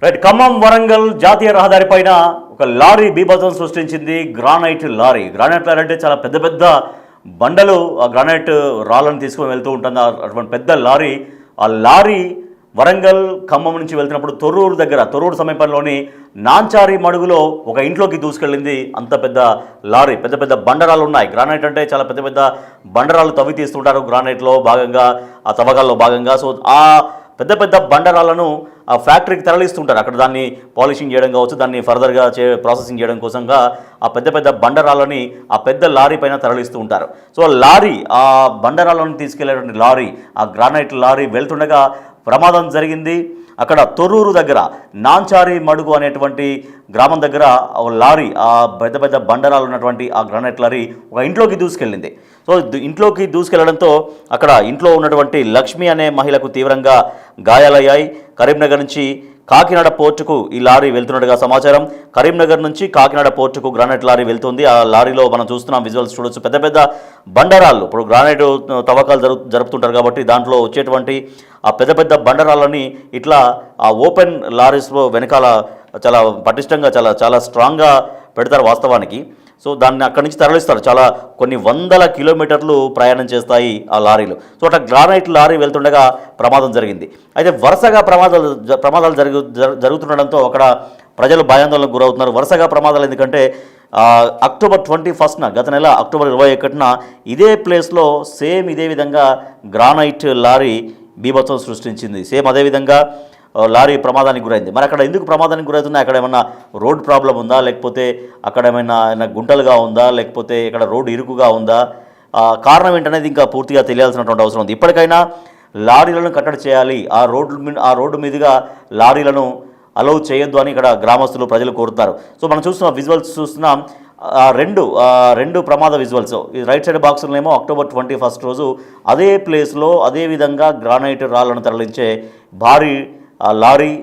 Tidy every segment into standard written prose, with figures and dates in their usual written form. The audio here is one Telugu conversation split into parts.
రైట్. ఖమ్మం వరంగల్ జాతీయ రహదారి పైన ఒక లారీ బీభత్సం సృష్టించింది. గ్రానైట్ లారీ అంటే చాలా పెద్ద పెద్ద బండలు ఆ గ్రానైట్ రాళ్ళను తీసుకొని వెళ్తూ ఉంటుంది. అటువంటి పెద్ద లారీ. ఆ లారీ వరంగల్ ఖమ్మం నుంచి వెళ్తున్నప్పుడు తొర్రూరు సమీపంలోని నాంచారి మడుగులో ఒక ఇంట్లోకి దూసుకెళ్ళింది. అంత పెద్ద లారీ, పెద్ద పెద్ద బండరాలు ఉన్నాయి. గ్రానైట్ అంటే చాలా పెద్ద పెద్ద బండరాలు తవ్వి తీస్తుంటారు గ్రానైట్లో భాగంగా, ఆ తవ్వకాల్లో భాగంగా. సో ఆ పెద్ద పెద్ద బండరాలను ఆ ఫ్యాక్టరీకి తరలిస్తుంటారు. అక్కడ దాన్ని పాలిషింగ్ చేయడం కావచ్చు, దాన్ని ఫర్దర్గా ప్రాసెసింగ్ చేయడం కోసంగా ఆ పెద్ద పెద్ద బండరాలని ఆ పెద్ద లారీ పైన తరలిస్తూ ఉంటారు. సో లారీ, ఆ బండరాలను తీసుకెళ్లేటువంటి లారీ, ఆ గ్రానైట్ లారీ వెళ్తుండగా ప్రమాదం జరిగింది. అక్కడ తొర్రూరు దగ్గర నాంచారి మడుగు అనేటువంటి గ్రామం దగ్గర ఒక లారీ, ఆ పెద్ద పెద్ద బండరాలు ఉన్నటువంటి ఆ గ్రానైట్ లారీ ఒక ఇంట్లోకి దూసుకెళ్ళింది. సో ఇంట్లోకి దూసుకెళ్లడంతో అక్కడ ఇంట్లో ఉన్నటువంటి లక్ష్మి అనే మహిళకు తీవ్రంగా గాయాలయ్యాయి. కరీంనగర్ నుంచి కాకినాడ పోర్టుకు ఈ లారీ వెళ్తున్నట్టుగా సమాచారం. కరీంనగర్ నుంచి కాకినాడ పోర్టుకు గ్రానైట్ లారీ వెళ్తుంది. ఆ లారీలో మనం చూస్తున్నాం, విజువల్స్ చూడొచ్చు. పెద్ద పెద్ద బండరాళ్ళు, ఇప్పుడు గ్రానైట్ తవ్వకాలు జరుపుతుంటారు కాబట్టి దాంట్లో వచ్చేటువంటి ఆ పెద్ద పెద్ద బండరాళ్ళని ఇట్లా ఆ ఓపెన్ లారీస్లో వెనకాల చాలా పటిష్టంగా, చాలా స్ట్రాంగ్గా పెడతారు వాస్తవానికి. సో దాన్ని అక్కడి నుంచి తరలిస్తారు. చాలా కొన్ని వందల కిలోమీటర్లు ప్రయాణం చేస్తాయి ఆ లారీలు. సో అట్లా గ్రానైట్ లారీ వెళ్తుండగా ప్రమాదం జరిగింది. అయితే వరుసగా ప్రమాదాలు జరుగుతుండడంతో అక్కడ ప్రజలు భయాందోళనకు గురవుతున్నారు. వరుసగా ప్రమాదాలు ఎందుకంటే అక్టోబర్ 21న, గత నెల అక్టోబర్ 21న ఇదే ప్లేస్లో సేమ్ ఇదే విధంగా గ్రానైట్ లారీ బీభత్సం సృష్టించింది. సేమ్ అదేవిధంగా లారీ ప్రమాదానికి గురైంది. మరి అక్కడ ఎందుకు ప్రమాదానికి గురవుతున్నాయి? అక్కడ ఏమన్నా రోడ్ ప్రాబ్లం ఉందా, లేకపోతే అక్కడ ఏమైనా గుంటలుగా ఉందా, లేకపోతే ఇక్కడ రోడ్డు ఇరుకుగా ఉందా? కారణం ఏంటనేది ఇంకా పూర్తిగా తెలియాల్సినటువంటి అవసరం ఉంది. ఇప్పటికైనా లారీలను కట్టడి చేయాలి, ఆ రోడ్డు మీదుగా లారీలను అలౌ చేయొద్దు అని ఇక్కడ గ్రామస్తులు, ప్రజలు కోరుతున్నారు. సో మనం చూస్తున్నాం, విజువల్స్ చూస్తున్నాం. రెండు ప్రమాద విజువల్స్. ఈ రైట్ సైడ్ బాక్సులనేమో అక్టోబర్ 21 రోజు అదే ప్లేస్లో అదే విధంగా గ్రానైట్ రాళ్లను తరలించే భారీ లారీ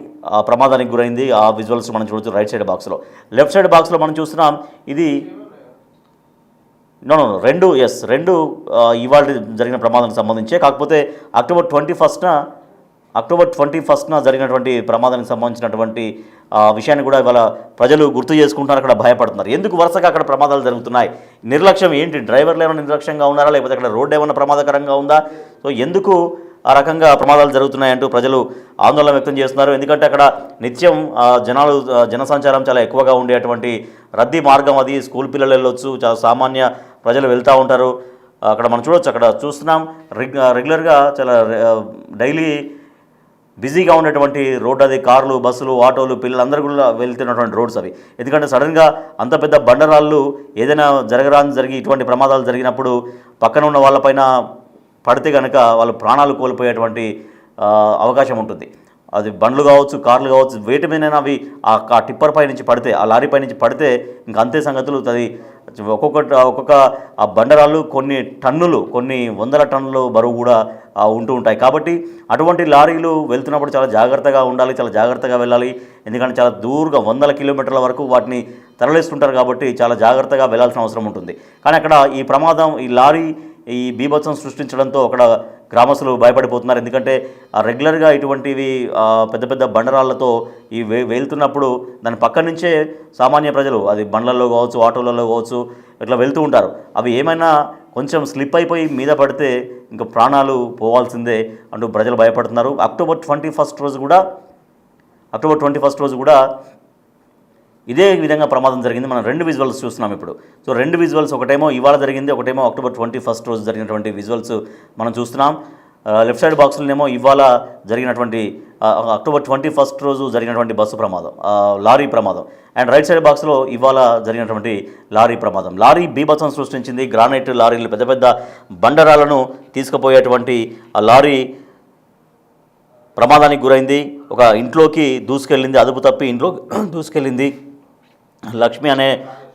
ప్రమాదానికి గురైంది. ఆ విజువల్స్ మనం చూడొచ్చు రైట్ సైడ్ బాక్స్లో. లెఫ్ట్ సైడ్ బాక్స్లో మనం చూస్తున్నాం, ఇది రెండు ఇవాళ జరిగిన ప్రమాదానికి సంబంధించే. కాకపోతే అక్టోబర్ 21న జరిగినటువంటి ప్రమాదానికి సంబంధించినటువంటి విషయాన్ని కూడా ఇవాళ ప్రజలు గుర్తు చేసుకుంటున్నారు, అక్కడ భయపడుతున్నారు. ఎందుకు వరుసగా అక్కడ ప్రమాదాలు జరుగుతున్నాయి? నిర్లక్ష్యం ఏంటి? డ్రైవర్లు ఏమైనా నిర్లక్ష్యంగా ఉన్నారా, లేకపోతే అక్కడ రోడ్డు ఏమైనా ప్రమాదకరంగా ఉందా? సో ఎందుకు ఆ రకంగా ప్రమాదాలు జరుగుతున్నాయంటూ ప్రజలు ఆందోళన వ్యక్తం చేస్తున్నారు. ఎందుకంటే అక్కడ నిత్యం జనసంచారం చాలా ఎక్కువగా ఉండేటువంటి రద్దీ మార్గం అది. స్కూల్ పిల్లలు వెళ్ళొచ్చు, చాలా సామాన్య ప్రజలు వెళ్తూ ఉంటారు. అక్కడ మనం చూడొచ్చు, అక్కడ చూస్తున్నాం రెగ్యులర్గా చాలా డైలీ బిజీగా ఉండేటువంటి రోడ్ అది. కార్లు, బస్సులు, ఆటోలు, పిల్లలందరూ కూడా వెళ్తున్నటువంటి రోడ్స్ అవి. ఎందుకంటే సడన్గా అంత పెద్ద బండరాళ్ళు ఏదైనా జరిగి ఇటువంటి ప్రమాదాలు జరిగినప్పుడు పక్కన ఉన్న వాళ్ళపైన పడితే కనుక వాళ్ళు ప్రాణాలు కోల్పోయేటువంటి అవకాశం ఉంటుంది. అది బండ్లు కావచ్చు, కార్లు కావచ్చు, వేటి మీదైనా అవి ఆ టిప్పర్ పై నుంచి పడితే, ఆ లారీ పై నుంచి పడితే ఇంక అంతే సంగతులు. అది ఒక్కొక్క ఆ బండరాళ్ళు కొన్ని వందల టన్నులు బరువు కూడా ఉంటూ ఉంటాయి. కాబట్టి అటువంటి లారీలు వెళ్తున్నప్పుడు చాలా జాగ్రత్తగా ఉండాలి, చాలా జాగ్రత్తగా వెళ్ళాలి. ఎందుకంటే చాలా దూరంగా 100 కిలోమీటర్ల వరకు వాటిని తరలిస్తుంటారు కాబట్టి చాలా జాగ్రత్తగా వెళ్ళాల్సిన అవసరం ఉంటుంది. కానీ అక్కడ ఈ ప్రమాదం, ఈ లారీ ఈ బీభత్సం సృష్టించడంతో అక్కడ గ్రామస్తులు భయపడిపోతున్నారు. ఎందుకంటే రెగ్యులర్గా ఇటువంటివి పెద్ద పెద్ద బండరాళ్లతో ఈ వెళ్తున్నప్పుడు దాని పక్క నుంచే సామాన్య ప్రజలు, అది బండ్లలో కావచ్చు, ఆటోలలో కావచ్చు, ఇట్లా వెళ్తూ ఉంటారు. అవి ఏమైనా కొంచెం స్లిప్ అయిపోయి మీద పడితే ఇంకా ప్రాణాలు పోవాల్సిందే అంటూ ప్రజలు భయపడుతున్నారు. అక్టోబర్ 21 రోజు కూడా ఇదే విధంగా ప్రమాదం జరిగింది. మనం రెండు విజువల్స్ చూస్తున్నాం ఇప్పుడు. సో రెండు విజువల్స్, ఒకటేమో ఇవాళ జరిగింది, ఒకటేమో అక్టోబర్ 21 రోజు జరిగినటువంటి విజువల్స్ మనం చూస్తున్నాం. లెఫ్ట్ సైడ్ బాక్స్లోనేమో ఇవాళ జరిగినటువంటి అక్టోబర్ 21 రోజు జరిగినటువంటి బస్సు ప్రమాదం, లారీ ప్రమాదం. అండ్ రైట్ సైడ్ బాక్స్లో ఇవాళ జరిగినటువంటి లారీ ప్రమాదం. లారీ బీభత్సం సృష్టించింది. గ్రానైట్ లారీలు, పెద్ద పెద్ద బండరాలను తీసుకుపోయేటువంటి ఆ లారీ ప్రమాదానికి గురైంది. ఒక ఇంట్లోకి దూసుకెళ్ళింది, అదుపు తప్పి ఇంట్లోకి దూసుకెళ్ళింది. లక్ష్మి అనే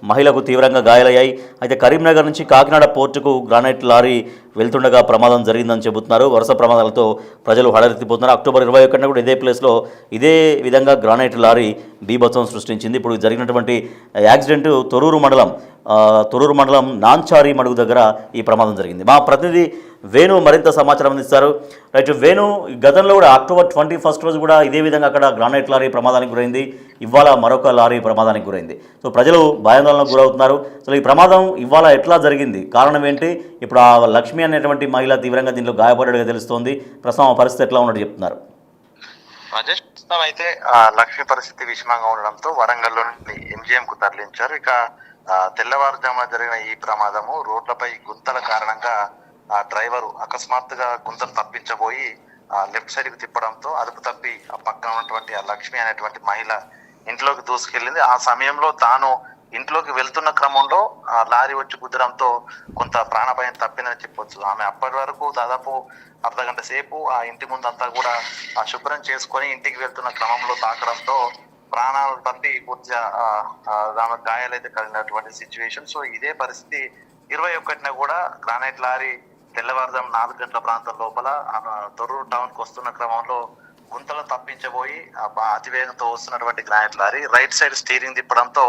మహిళకు తీవ్రంగా గాయాలయ్యాయి. అయితే కరీంనగర్ నుంచి కాకినాడ పోర్టుకు గ్రానైట్ లారీ వెళ్తుండగా ప్రమాదం జరిగిందని చెబుతున్నారు. వరుస ప్రమాదాలతో ప్రజలు హడరెత్తిపోతున్నారు. అక్టోబర్ 21న కూడా ఇదే ప్లేస్లో ఇదే విధంగా గ్రానైట్ లారీ బీభత్సం సృష్టించింది. ఇప్పుడు జరిగినటువంటి యాక్సిడెంట్ తొర్రూరు మండలం నాంచారి మడుగు దగ్గర ఈ ప్రమాదం జరిగింది. మా ప్రతినిధి వేణు మరింత సమాచారం అందిస్తారు. రైట్ వేణు, గతంలో కూడా అక్టోబర్ 21 రోజు కూడా ఇదే విధంగా అక్కడ గ్రానైట్ లారీ ప్రమాదానికి గురైంది. ఇవాళ మరొక లారీ ప్రమాదానికి గురైంది. సో ప్రజలు భయాందోళనకు గురవుతున్నారు. సో ఈ ప్రమాదం ఇవాళ ఎట్లా జరిగింది, కారణం ఏంటి? ఇప్పుడు ఆ లక్ష్మి అనేటువంటి మహిళ తీవ్రంగా దీంట్లో గాయపడ్డట్టుగా తెలుస్తోంది. ప్రస్తుతం ఆ పరిస్థితి ఎట్లా ఉన్నట్టు చెప్తున్నారు? ప్రస్తుతం అయితే లక్ష్మి పరిస్థితి విషమంగా ఉండడంతో వరంగల్లోని ఎంజిఎం కు తరలించారు. ఇక తెల్లవారుజామున జరిగిన ఈ ప్రమాదము రోడ్లపై గుంతల కారణంగా ఆ డ్రైవరు అకస్మాత్తుగా గుంతలు తప్పించబోయి లెఫ్ట్ సైడ్ కి తిప్పడంతో అదుపు తప్పి ఆ పక్కన ఉన్నటువంటి ఆ లక్ష్మి అనేటువంటి మహిళ ఇంట్లోకి దూసుకెళ్ళింది. ఆ సమయంలో తాను ఇంట్లోకి వెళ్తున్న క్రమంలో ఆ లారీ వచ్చి కుదరంతో కొంత ప్రాణభయం తప్పిందని చెప్పొచ్చు. ఆమె అప్పటి వరకు దాదాపు అర్ధగంట సేపు ఆ ఇంటి ముందంతా కూడా ఆ శుభ్రం చేసుకొని ఇంటికి వెళ్తున్న క్రమంలో తాకడంతో ప్రాణాలు తప్పి పూర్తిగా ఆమె గాయాలైతే కలిగినటువంటి సిచ్యువేషన్. సో ఇదే పరిస్థితి 21న కూడా గ్రానైట్ లారీ తెల్లవారుజాము 4 గంటల ప్రాంతం లోపల తొర్రూరు టౌన్ కు వస్తున్న క్రమంలో గుంతలు తప్పించబోయి అతివేగంతో వస్తున్నటువంటి granite lorry right side steering తిప్పడంతో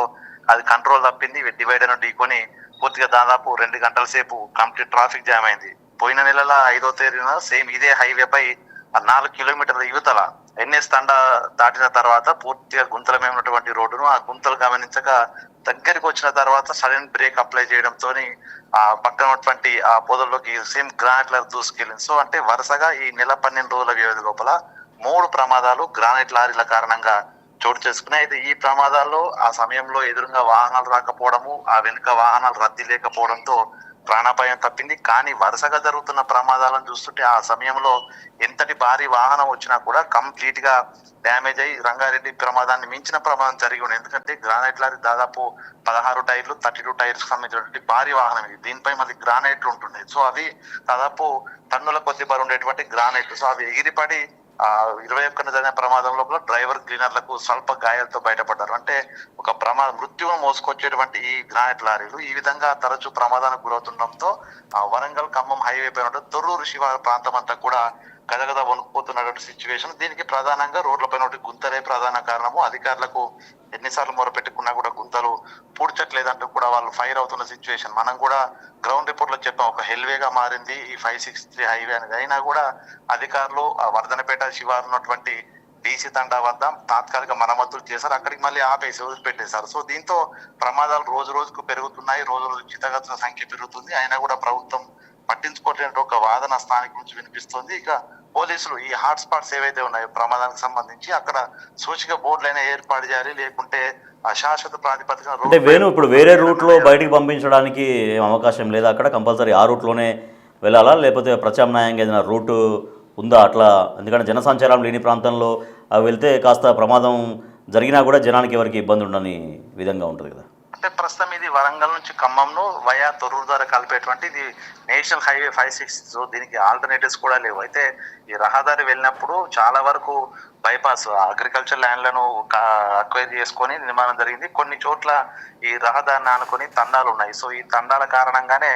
అది కంట్రోల్ తప్పింది. డివైడర్ ఢీకొని పూర్తిగా దాదాపు 2 గంటల సేపు కంప్లీట్ ట్రాఫిక్ జామ్ అయింది. పోయిన నెలల 5వ తేదీన సేమ్ ఇదే హైవేపై 4 కిలోమీటర్ల యువతల ఎన్ఎస్ తండా దాటిన తర్వాత పూర్తిగా గుంతలమేమైనటువంటి రోడ్డును ఆ గుంతలు గమనించక దగ్గరికి వచ్చిన తర్వాత సడన్ బ్రేక్ అప్లై చేయడంతో ఆ పక్కన ఉన్నటువంటి ఆ పొదల్లోకి సేమ్ గ్రానైట్ లారీ దూసుకెళ్ళింది. సో అంటే వరుసగా ఈ నెల 12 రోజుల వ్యవధి లోపల 3 ప్రమాదాలు గ్రానైట్ లారీల కారణంగా చోటు చేసుకున్నాయి. అయితే ఈ ప్రమాదాల్లో ఆ సమయంలో ఎదురుగా వాహనాలు రాకపోవడము, ఆ వెనుక వాహనాలు రద్దీ లేకపోవడంతో ప్రాణాపాయం తప్పింది. కానీ వరుసగా జరుగుతున్న ప్రమాదాలను చూస్తుంటే ఆ సమయంలో ఎంతటి భారీ వాహనం వచ్చినా కూడా కంప్లీట్ గా డ్యామేజ్ అయ్యి రంగారెడ్డి ప్రమాదాన్ని మించిన ప్రమాదం జరిగి ఉంది. ఎందుకంటే గ్రానైట్ లారీ దాదాపు 16 టైర్లు 32 టైర్స్ సంబంధించినటువంటి భారీ వాహనం ఇది. దీనిపై మళ్ళీ గ్రానైట్లు ఉంటున్నాయి. సో అవి దాదాపు టన్నుల కొద్ది బరువు ఉండేటువంటి గ్రానైట్లు. సో అవి ఎగిరిపడి 21న జరిగిన ప్రమాదం లోపల డ్రైవర్ క్లీనర్లకు స్వల్ప గాయాలతో బయటపడ్డారు. అంటే ఒక మృత్యువును మోసుకొచ్చేటువంటి ఈ గ్రానైట్ లారీలు ఈ విధంగా తరచూ ప్రమాదానికి గురవుతుండడంతో వరంగల్ ఖమ్మం హైవే పైన తొర్రూరు శివారు ప్రాంతం అంతా కూడా గదగద వణుకుపోతున్నటువంటి సిచ్యువేషన్. దీనికి ప్రధానంగా రోడ్లపైన గుంతలే ప్రధాన కారణము. అధికారులకు ఎన్నిసార్లు మొరపెట్టుకున్నా కూడా గుంతలు పూడ్చట్లేదంటూ కూడా వాళ్ళు ఫైర్ అవుతున్న సిచ్యువేషన్. మనం కూడా గ్రౌండ్ రిపోర్ట్ లో చెప్పాం, ఒక హెల్వేగా మారింది ఈ 563 హైవే అనేది. అయినా కూడా అధికారులు వర్ధనపేట శివారు ఉన్నటువంటి డీసీ తండా వద్ద తాత్కాలిక మరమ్మతులు చేశారు. అక్కడికి మళ్ళీ ఆపేసి వదిలిపెట్టేశారు. సో దీంతో ప్రమాదాలు రోజు రోజుకు పెరుగుతున్నాయి, రోజు రోజు చిత్తగతుల సంఖ్య పెరుగుతుంది. అయినా కూడా ప్రభుత్వం పట్టించుకోవట్లేని ఒక వాదన స్థానిక నుంచి వినిపిస్తుంది. ఇక పోలీసులు ఈ హాట్ స్పాట్స్ ఏవైతే ఉన్నాయో ప్రమాదానికి సంబంధించి అక్కడ సూచిక బోర్డులైనా ఏర్పాటు చేయాలి, లేకుంటే శాశ్వత ప్రాతిపదికన అంటే వేణు ఇప్పుడు వేరే రూట్ లో బయటికి పంపించడానికి అవకాశం లేదా? అక్కడ కంపల్సరీ ఆ రూట్ లోనే వెళ్ళాలా, లేకపోతే ప్రత్యామ్నాయంగా ఏదైనా రూట్ ఉందా అట్లా? ఎందుకంటే జనసంచారం లేని ప్రాంతంలో వెళ్తే కాస్త ప్రమాదం జరిగినా కూడా జనానికి ఎవరికి ఇబ్బంది ఉండని విధంగా ఉంటుంది కదా. అంటే ప్రస్తుతం ఇది వరంగల్ నుంచి ఖమ్మంను వయా తొర్రూరు ద్వారా కలిపేటువంటి ఇది నేషనల్ హైవే 56. సో దీనికి ఆల్టర్నేటివ్స్ కూడా లేవు. అయితే ఈ రహదారి వెళ్ళినప్పుడు చాలా వరకు బైపాస్ అగ్రికల్చర్ ల్యాండ్లను అక్వైర్ చేసుకొని నిర్మాణం జరిగింది. కొన్ని చోట్ల ఈ రహదారిని ఆనుకొని తండాలు ఉన్నాయి. సో ఈ తండాల కారణంగానే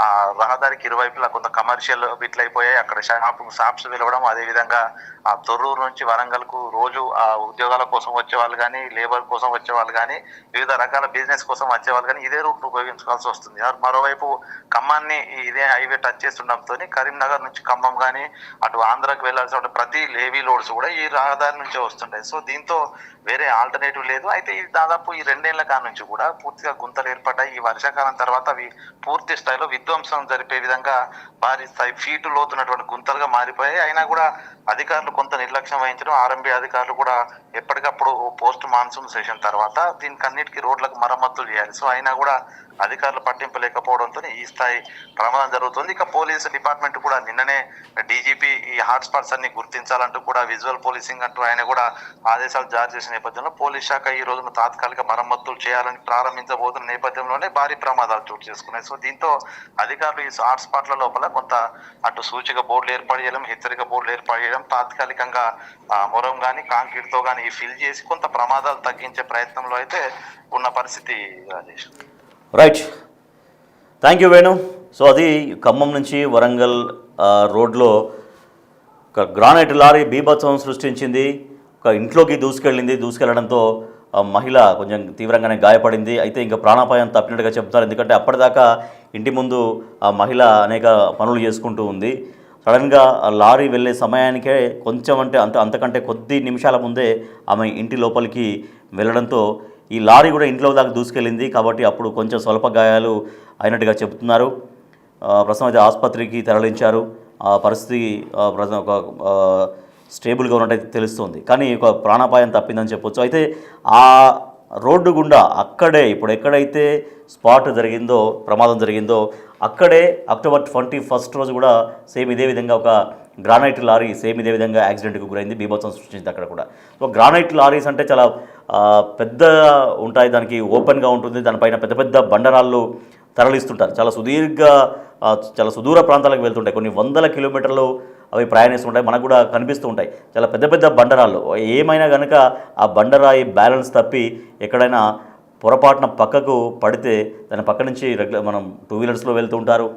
ఆ రహదారికి ఇరువైపులా కొంత కమర్షియల్ బిట్లు అయిపోయాయి. అక్కడ షాప్స్ వెలవడం, అదేవిధంగా ఆ తొర్రూరు నుంచి వరంగల్ కు రోజు ఆ ఉద్యోగాల కోసం వచ్చే వాళ్ళు కానీ, లేబర్ కోసం వచ్చే వాళ్ళు కానీ, వివిధ రకాల బిజినెస్ కోసం వచ్చే వాళ్ళు కానీ ఇదే రూట్ ఉపయోగించుకోవాల్సి వస్తుంది. మరోవైపు ఖమ్మాన్ని ఇదే హైవే టచ్ చేస్తుండడంతో కరీంనగర్ నుంచి ఖమ్మం కానీ అటు ఆంధ్రాకి వెళ్లాల్సిన ప్రతి హెవీ లోడ్స్ కూడా ఈ రహదారి నుంచే వస్తుంటాయి. సో దీంతో వేరే ఆల్టర్నేటివ్ లేదు. అయితే ఇది దాదాపు ఈ 2 ఏళ్ల కాడ నుంచి కూడా పూర్తిగా గుంతలు ఏర్పడ్డాయి. ఈ వర్షాకాలం తర్వాత అవి పూర్తి స్థాయిలో విధ్వంసం జరిపే విధంగా భారీ స్థాయి ఫీటు లోతున్నటువంటి గుంతలుగా మారిపోయాయి. అయినా కూడా అధికారులు కొంత నిర్లక్ష్యం వహించడం, ఆర్ఎంబీ అధికారులు కూడా ఎప్పటికప్పుడు పోస్ట్ మాన్సూన్ సెషన్ తర్వాత దీనికి అన్నిటికీ రోడ్లకు మరమ్మతులు చేయాలి. సో అయినా కూడా అధికారులు పట్టింపలేకపోవడంతో ఈ స్థాయి ప్రమాదం జరుగుతుంది. ఇక పోలీసు డిపార్ట్మెంట్ కూడా నిన్ననే డీజీపీ ఈ హాట్ స్పాట్స్ అన్ని గుర్తించాలంటూ కూడా విజువల్ పోలీసింగ్ అంటూ ఆయన కూడా ఆదేశాలు జారీ చేసిన నేపథ్యంలో పోలీస్ శాఖ ఈ రోజున తాత్కాలిక మరమ్మతులు చేయాలని ప్రారంభించబోతున్న నేపథ్యంలోనే భారీ ప్రమాదాలు చోటు చేసుకున్నాయి. సో దీంతో అధికారులు ఈ హాట్ స్పాట్ల లోపల కొంత అటు సూచిక బోర్డులు ఏర్పాటు చేయడం, హెచ్చరిక బోర్డులు ఏర్పాటు చేయడం, తాత్కాలికంగా మొరం కానీ కాంక్రీట్ తో కానీ ఫిల్ చేసి కొంత ప్రమాదాలు తగ్గించే ప్రయత్నంలో అయితే ఉన్న పరిస్థితి. Rajesh, right, thank you Venu. So అది ఖమ్మం నుంచి వరంగల్ రోడ్లో ఒక గ్రానైట్ లారీ బీభత్సం సృష్టించింది. ఒక ఇంట్లోకి దూసుకెళ్ళడంతో మహిళ కొంచెం తీవ్రంగానే గాయపడింది. అయితే ఇంకా ప్రాణాపాయం తప్పినట్టుగా చెప్తున్నారు. ఎందుకంటే అప్పటిదాకా ఇంటి ముందు ఆ మహిళ అనేక పనులు చేసుకుంటూ ఉంది. సడన్గా ఆ లారీ వెళ్ళే సమయానికే కొంచెం అంటే అంతకంటే కొద్ది నిమిషాల ముందే ఆమె ఇంటి లోపలికి వెళ్ళడంతో ఈ లారీ కూడా ఇంట్లో దాకా దూసుకెళ్ళింది. కాబట్టి అప్పుడు కొంచెం స్వల్ప గాయాలు అయినట్టుగా చెబుతున్నారు. ప్రస్తుతం అయితే ఆసుపత్రికి తరలించారు. ఆ పరిస్థితి ఒక స్టేబుల్గా ఉన్నట్టయితే తెలుస్తుంది. కానీ ఒక ప్రాణాపాయం తప్పిందని చెప్పొచ్చు. అయితే ఆ రోడ్డు గుండా అక్కడే ఇప్పుడు ఎక్కడైతే స్పాట్ జరిగిందో, ప్రమాదం జరిగిందో అక్కడే అక్టోబర్ 21 రోజు కూడా సేమ్ ఇదే విధంగా ఒక గ్రానైట్ లారీ సేమ్ ఇదే విధంగా యాక్సిడెంట్కి గురైంది. బీభత్సం సృష్టించింది అక్కడ కూడా. సో గ్రానైట్ లారీస్ అంటే చాలా పెద్ద ఉంటాయి, దానికి ఓపెన్గా ఉంటుంది, దానిపైన పెద్ద పెద్ద బండరాళ్ళు తరలిస్తుంటారు. చాలా సుదూర ప్రాంతాలకు వెళ్తుంటాయి. కొన్ని వందల కిలోమీటర్లు అవి ప్రయాణిస్తుంటాయి. మనకు కూడా కనిపిస్తూ ఉంటాయి చాలా పెద్ద పెద్ద బండరాళ్ళు. ఏమైనా కనుక ఆ బండరాయి బ్యాలెన్స్ తప్పి ఎక్కడైనా పొరపాటున పక్కకు పడితే దాని పక్క నుంచి మనం 2 వీలర్స్లో వెళ్తూ ఉంటారు,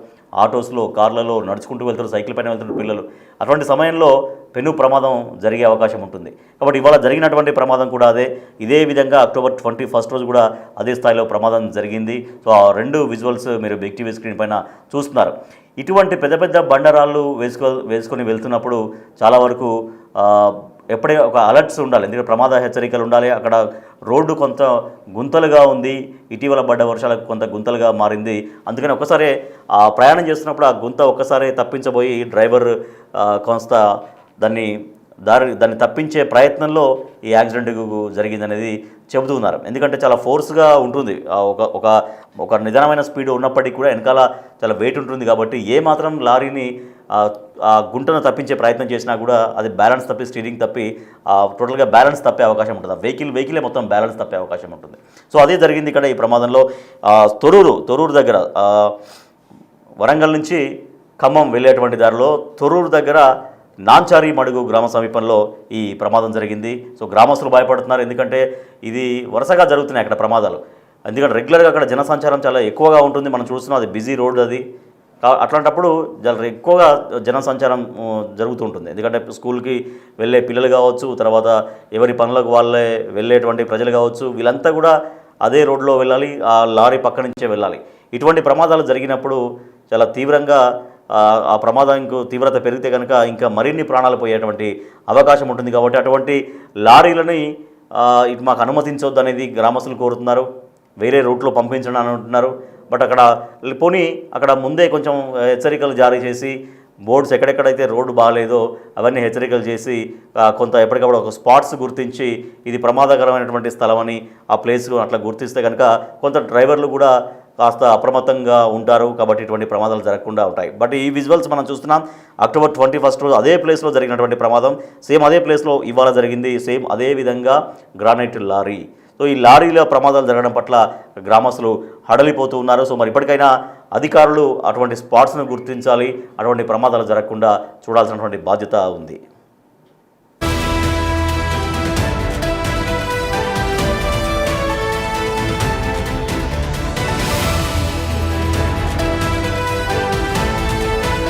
ఆటోస్లో, కార్లలో, నడుచుకుంటూ వెళ్తారు, సైకిల్ పైన వెళ్తుంటారు పిల్లలు. అటువంటి సమయంలో పెను ప్రమాదం జరిగే అవకాశం ఉంటుంది. కాబట్టి ఇవాళ జరిగినటువంటి ప్రమాదం కూడా ఇదే విధంగా అక్టోబర్ 21 రోజు కూడా అదే స్థాయిలో ప్రమాదం జరిగింది. సో ఆ 2 విజువల్స్ మీరు బిగ్ టీవీ స్క్రీన్ పైన చూస్తున్నారు. ఇటువంటి పెద్ద పెద్ద బండరాళ్ళు వేసుకొని వెళ్తున్నప్పుడు చాలా వరకు ఎప్పుడే ఒక అలర్ట్స్ ఉండాలి. ఎందుకంటే ప్రమాద హెచ్చరికలు ఉండాలి. అక్కడ రోడ్డు కొంత గుంతలుగా ఉంది, ఇటీవల పడ్డ వర్షాలకు కొంత గుంతలుగా మారింది. అందుకని ఒక్కసారి ప్రయాణం చేస్తున్నప్పుడు ఆ గుంత ఒక్కసారి తప్పించబోయి డ్రైవర్ కొంత దాన్ని తప్పించే ప్రయత్నంలో ఈ యాక్సిడెంట్ జరిగిందనేది చెబుతూ ఉన్నారు. ఎందుకంటే చాలా ఫోర్స్గా ఉంటుంది, ఒక నిదానమైన స్పీడ్ ఉన్నప్పటికీ కూడా వెనకాల చాలా వెయిట్ ఉంటుంది. కాబట్టి ఏ మాత్రం లారీని ఆ గుంటను తప్పించే ప్రయత్నం చేసినా కూడా అది బ్యాలెన్స్ తప్పి, స్టీరింగ్ తప్పి టోటల్గా బ్యాలెన్స్ తప్పే అవకాశం ఉంటుంది. వెహికలే మొత్తం బ్యాలెన్స్ తప్పే అవకాశం ఉంటుంది. సో అదే జరిగింది ఇక్కడ ఈ ప్రమాదంలో. తొర్రూరు దగ్గర వరంగల్ నుంచి ఖమ్మం వెళ్ళేటువంటి దారిలో తొర్రూరు దగ్గర నాంచారి మడుగు గ్రామ సమీపంలో ఈ ప్రమాదం జరిగింది. సో గ్రామస్తులు భయపడుతున్నారు. ఎందుకంటే ఇది వరుసగా జరుగుతున్నాయి అక్కడ ప్రమాదాలు. ఎందుకంటే రెగ్యులర్గా అక్కడ జనసంచారం చాలా ఎక్కువగా ఉంటుంది. మనం చూస్తున్నాం, అది బిజీ రోడ్ అది. అట్లాంటప్పుడు ఎక్కువగా జనసంచారం జరుగుతూ ఉంటుంది. ఎందుకంటే స్కూల్కి వెళ్ళే పిల్లలు కావచ్చు, తర్వాత ఎవరి పనులకు వాళ్ళే వెళ్ళేటువంటి ప్రజలు కావచ్చు, వీళ్ళంతా కూడా అదే రోడ్లో వెళ్ళాలి, ఆ లారీ పక్క నుంచే వెళ్ళాలి. ఇటువంటి ప్రమాదాలు జరిగినప్పుడు చాలా తీవ్రంగా ఆ ప్రమాదానికి తీవ్రత పెరిగితే కనుక ఇంకా మరిన్ని ప్రాణాలు పోయేటువంటి అవకాశం ఉంటుంది. కాబట్టి అటువంటి లారీలని ఇటు మాకు అనుమతించవద్దు అనేది గ్రామస్తులు కోరుతున్నారు. వేరే రూట్లో పంపించండి అని అంటున్నారు. బట్ అక్కడ ముందే కొంచెం హెచ్చరికలు జారీ చేసి బోర్డ్స్ ఎక్కడెక్కడైతే రోడ్డు బాగాలేదో అవన్నీ హెచ్చరికలు చేసి కొంత ఎప్పటికప్పుడు ఒక స్పాట్స్ గుర్తించి ఇది ప్రమాదకరమైనటువంటి స్థలం అని ఆ ప్లేస్లో అట్లా గుర్తిస్తే కనుక కొంత డ్రైవర్లు కూడా కాస్త అప్రమత్తంగా ఉంటారు. కాబట్టి ఇటువంటి ప్రమాదాలు జరగకుండా ఉంటాయి. బట్ ఈ విజువల్స్ మనం చూస్తున్నాం. అక్టోబర్ 21 రోజు అదే ప్లేస్లో జరిగినటువంటి ప్రమాదం సేమ్ అదే ప్లేస్లో ఇవాళ జరిగింది. సేమ్ అదే విధంగా గ్రానైట్ లారీ. సో ఈ లారీలో ప్రమాదాలు జరగడం పట్ల గ్రామస్తులు హడలిపోతూ ఉన్నారు. సో మరి ఇప్పటికైనా అధికారులు అటువంటి స్పాట్స్ను గుర్తించాలి, అటువంటి ప్రమాదాలు జరగకుండా చూడాల్సినటువంటి బాధ్యత ఉంది.